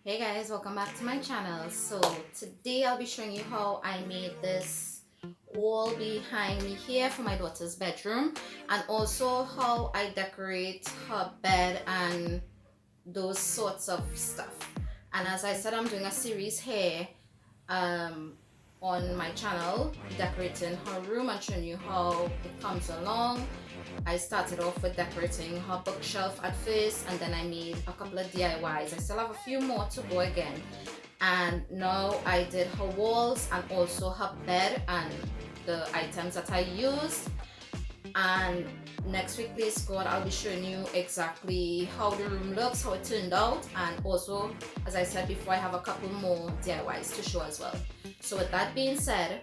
Hey guys, welcome back to my channel. So today I'll be showing you how I made this wall behind me here for my daughter's bedroom, and also how I decorate her bed and those sorts of stuff. And as I said, I'm doing a series here um, on my channel decorating her room and showing you how it comes along. I started off with decorating her bookshelf at first, and then I made a couple of DIYs. I still have a few more to go again. And now I did her walls and also her bed and the items that I used. And next week, please God, I'll be showing you exactly how the room looks, how it turned out, and also, as I said before, I have a couple more DIYs to show as well. So with that being said,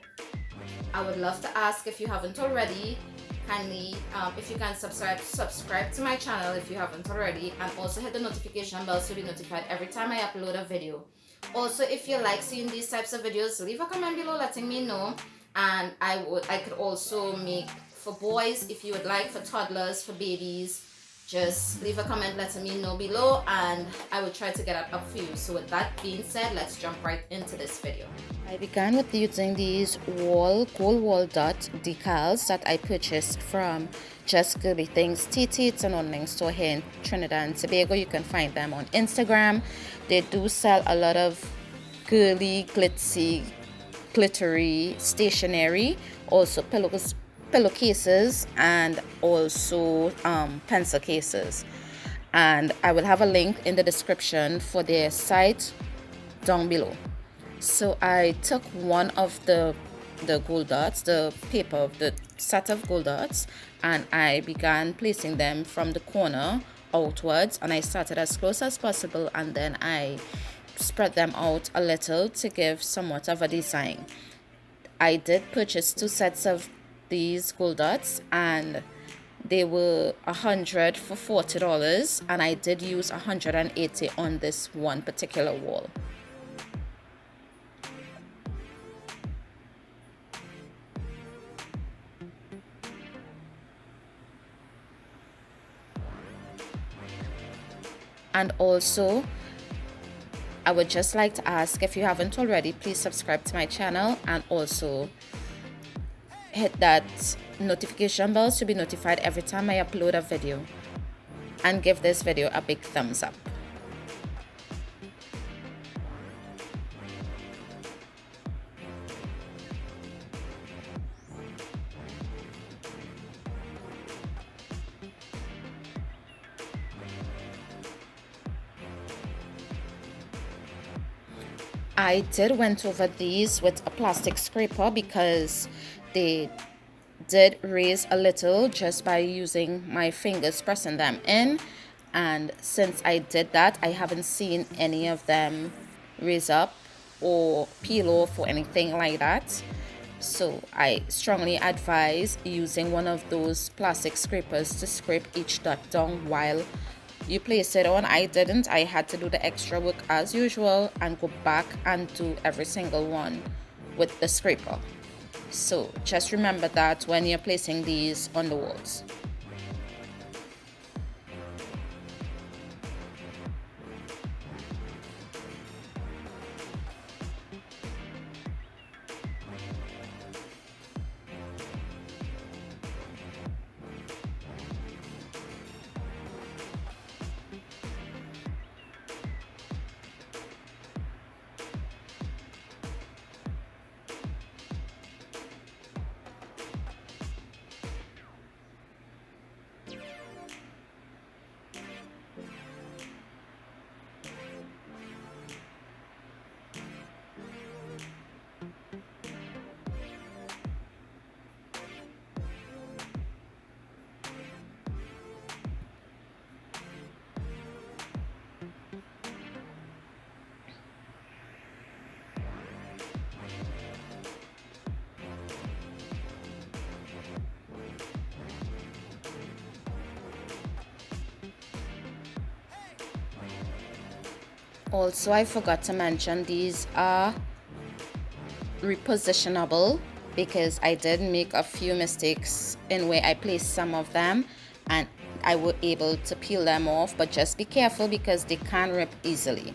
I would love to ask, if you haven't already, kindly if you can subscribe to my channel if you haven't already, and also hit the notification bell to be notified every time I upload a video. Also, if you like seeing these types of videos, leave a comment below letting me know, and I could also make for boys if you would like, for toddlers, for babies. Just leave a comment letting me know below, and I will try to get it up for you. So with that being said, let's jump right into this video. I began with using these gold wall dot decals that I purchased from Just Girly Things TT. It's an online store here in Trinidad and Tobago. You can find them on Instagram. They do sell a lot of girly, glitzy, glittery stationery, also pillowcases, and also pencil cases. And I will have a link in the description for their site down below. So I took one of the gold dots, the paper of the set of gold dots, and I began placing them from the corner outwards, and I started as close as possible, and then I spread them out a little to give somewhat of a design. I did purchase two sets of these gold dots, and they were 100 for $40, and I did use 180 on this one particular wall. And also, I would just like to ask, if you haven't already, please subscribe to my channel and also hit that notification bell to be notified every time I upload a video, and give this video a big thumbs up. I did went over these with a plastic scraper because they did raise a little just by using my fingers pressing them in, and since I did that, I haven't seen any of them raise up or peel off or anything like that. So I strongly advise using one of those plastic scrapers to scrape each dot down while you place it on. I didn't. I had to do the extra work as usual and go back and do every single one with the scraper. So just remember that when you're placing these on the walls. Also, I forgot to mention these are repositionable because I did make a few mistakes in where I placed some of them, and I was able to peel them off, but just be careful because they can rip easily.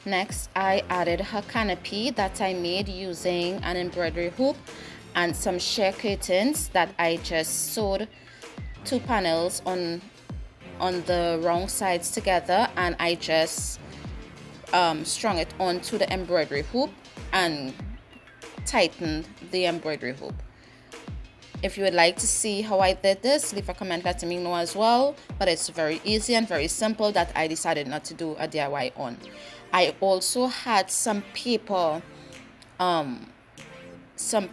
Next, I added her canopy that I made using an embroidery hoop and some sheer curtains that I just sewed 2 panels on the wrong sides together, and I just strung it onto the embroidery hoop and tightened the embroidery hoop. If you would like to see how I did this, leave a comment letting me know as well. But it's very easy and very simple that I decided not to do a DIY on. I also had some paper, some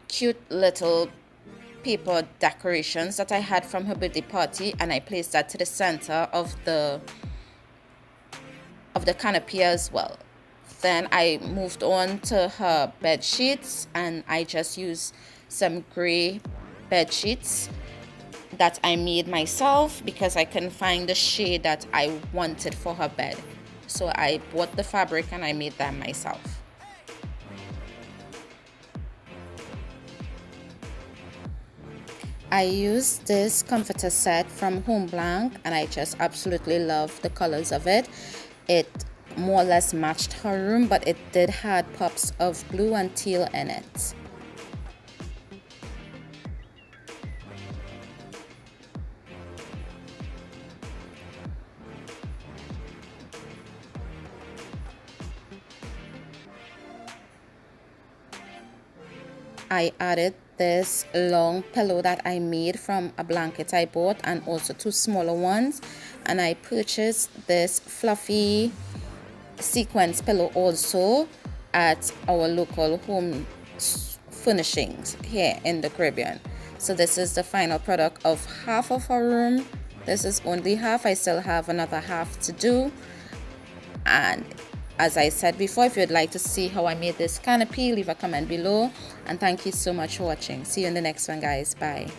cute little paper decorations that I had from her birthday party, and I placed that to the center of the canopy as well. Then I moved on to her bed sheets, and I just used some gray bed sheets that I made myself because I couldn't find the shade that I wanted for her bed. So I bought the fabric and I made them myself. I used this comforter set from Home Blanc, and I just absolutely love the colors of it. It more or less matched her room, but it did have pops of blue and teal in it. I added this long pillow that I made from a blanket I bought, and also 2 smaller ones, and I purchased this fluffy sequence pillow also at our local home furnishings here in the Caribbean. So this is the final product of half of our room. This is only half. I still have another half to do. And as I said before, if you'd like to see how I made this canopy, leave a comment below. And thank you so much for watching. See you in the next one, guys. Bye.